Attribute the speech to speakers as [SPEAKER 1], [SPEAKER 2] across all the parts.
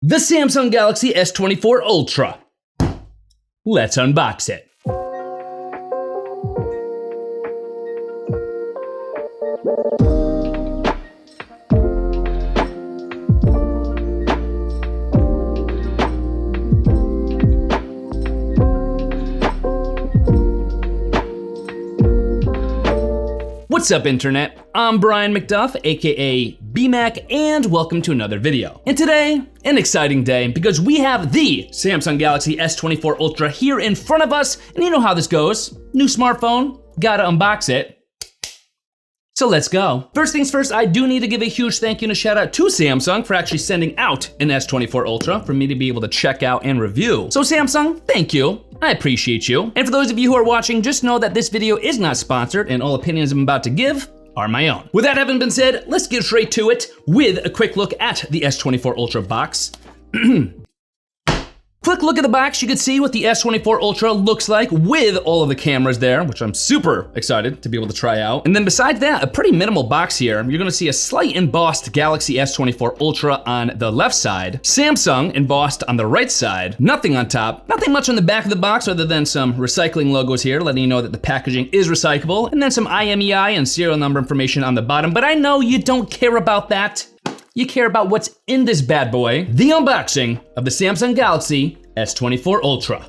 [SPEAKER 1] The Samsung Galaxy S24 Ultra. Let's unbox it. What's up, internet? I'm Brian MacDuff, aka BMac, and welcome to another video. And today, an exciting day because we have the Samsung Galaxy S24 Ultra here in front of us, and you know how this goes. New smartphone, gotta unbox it. So let's go. First things first, I do need to give a huge thank you and a shout out to Samsung for actually sending out an S24 Ultra for me to be able to check out and review. So Samsung, thank you. I appreciate you. And for those of you who are watching, just know that this video is not sponsored and all opinions I'm about to give are my own. With that having been said, let's get straight to it with a quick look at the S24 Ultra box. Quick look at the box, you can see what the S24 Ultra looks like with all of the cameras there, which I'm super excited to be able to try out. And then besides that, a pretty minimal box here. You're gonna see a slight embossed Galaxy S24 Ultra on the left side, Samsung embossed on the right side, nothing on top, nothing much on the back of the box other than some recycling logos here, letting you know that the packaging is recyclable, and then some IMEI and serial number information on the bottom, but I know you don't care about that. You care about what's in this bad boy, the unboxing of the Samsung Galaxy S24 Ultra.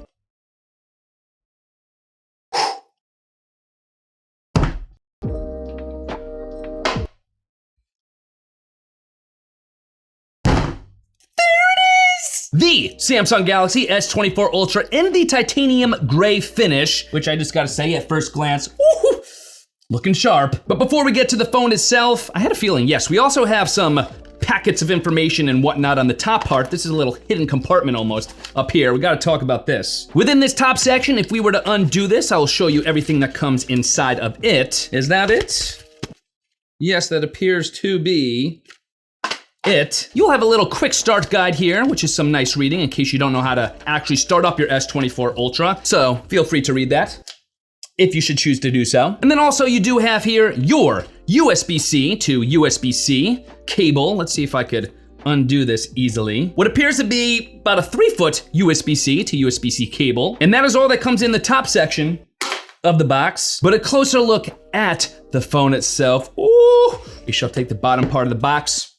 [SPEAKER 1] The Samsung Galaxy S24 Ultra in the titanium gray finish, which I just gotta say at first glance, woohoo, looking sharp. But before we get to the phone itself, I had a feeling, yes, we also have some packets of information and whatnot on the top part. This is a little hidden compartment almost up here. We gotta talk about this. Within this top section, if we were to undo this, I'll show you everything that comes inside of it. Is that it? Yes, that appears to be it. You'll have a little quick start guide here, which is some nice reading in case you don't know how to actually start up your S24 Ultra. So feel free to read that if you should choose to do so. And then also you do have here your USB-C to USB-C cable. Let's see if I could undo this easily. What appears to be about a 3-foot USB-C to USB-C cable. And that is all that comes in the top section of the box. But a closer look at the phone itself. Ooh, we shall take the bottom part of the box,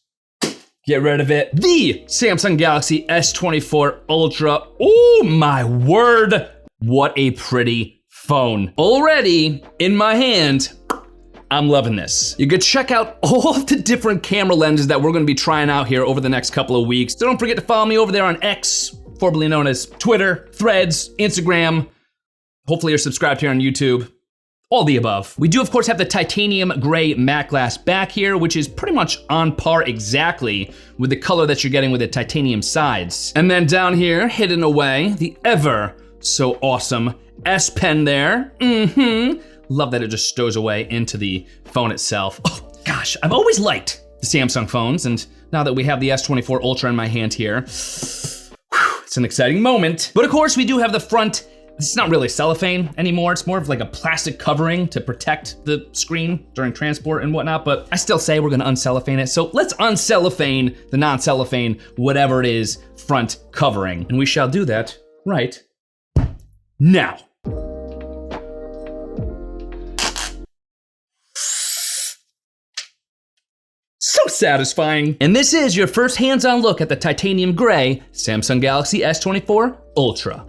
[SPEAKER 1] get rid of it. The Samsung Galaxy S24 Ultra. Oh my word, what a pretty phone. Already in my hand, I'm loving this. You could check out all of the different camera lenses that we're gonna be trying out here over the next couple of weeks. So don't forget to follow me over there on X, formerly known as Twitter, Threads, Instagram. Hopefully you're subscribed here on YouTube. All the above. We do of course have the titanium gray matte glass back here, which is pretty much on par exactly with the color that you're getting with the titanium sides. And then down here, hidden away, the ever so awesome S Pen there. Love that it just stows away into the phone itself. Oh gosh, I've always liked the Samsung phones, and now that we have the S24 Ultra in my hand here, it's an exciting moment. But of course we do have the front. It's not really cellophane anymore. It's more of like a plastic covering to protect the screen during transport and whatnot, but I still say we're gonna uncellophane it. So let's uncellophane the non-cellophane, whatever it is, front covering. And we shall do that right now. So satisfying. And this is your first hands-on look at the titanium gray Samsung Galaxy S24 Ultra.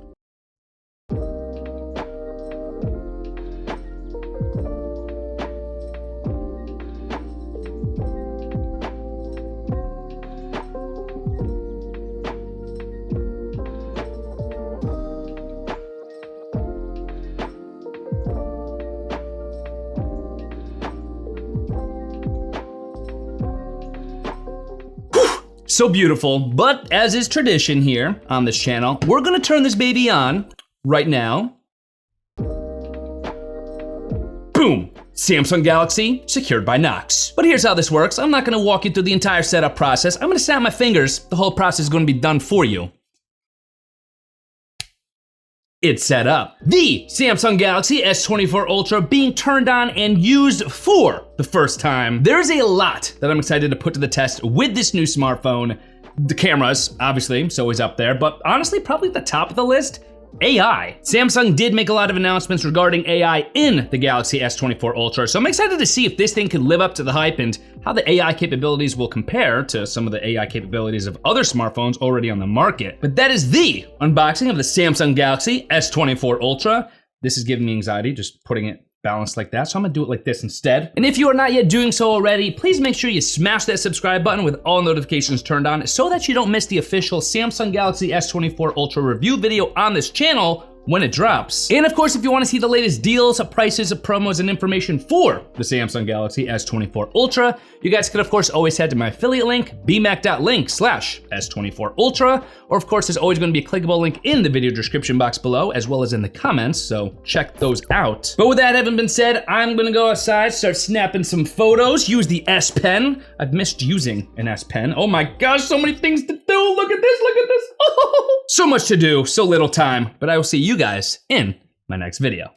[SPEAKER 1] So beautiful, but as is tradition here on this channel, we're gonna turn this baby on right now. Boom, Samsung Galaxy secured by Knox. But here's how this works. I'm not gonna walk you through the entire setup process. I'm gonna snap my fingers. The whole process is gonna be done for you. it's set up. The Samsung Galaxy S24 Ultra being turned on and used for the first time. There's a lot that I'm excited to put to the test with this new smartphone. The cameras, obviously, it's always up there, but honestly, probably at the top of the list, AI. Samsung did make a lot of announcements regarding AI in the Galaxy S24 Ultra, so I'm excited to see if this thing can live up to the hype and how the AI capabilities will compare to some of the AI capabilities of other smartphones already on the market. But that is the unboxing of the Samsung Galaxy S24 Ultra. This is giving me anxiety, just putting it balanced like that, so I'm gonna do it like this instead. And if you are not yet doing so already, please make sure you smash that subscribe button with all notifications turned on so that you don't miss the official Samsung Galaxy S24 Ultra review video on this channel when it drops. And of course, if you wanna see the latest deals, prices, promos, and information for the Samsung Galaxy S24 Ultra, you guys can of course always head to my affiliate link, bmac.link/S24 Ultra, or of course there's always gonna be a clickable link in the video description box below, as well as in the comments, so check those out. But with that having been said, I'm gonna go outside, start snapping some photos, use the S Pen. I've missed using an S Pen. Oh my gosh, so many things to do, look at this, look at this. Oh, so much to do, so little time, but I will see you guys in my next video.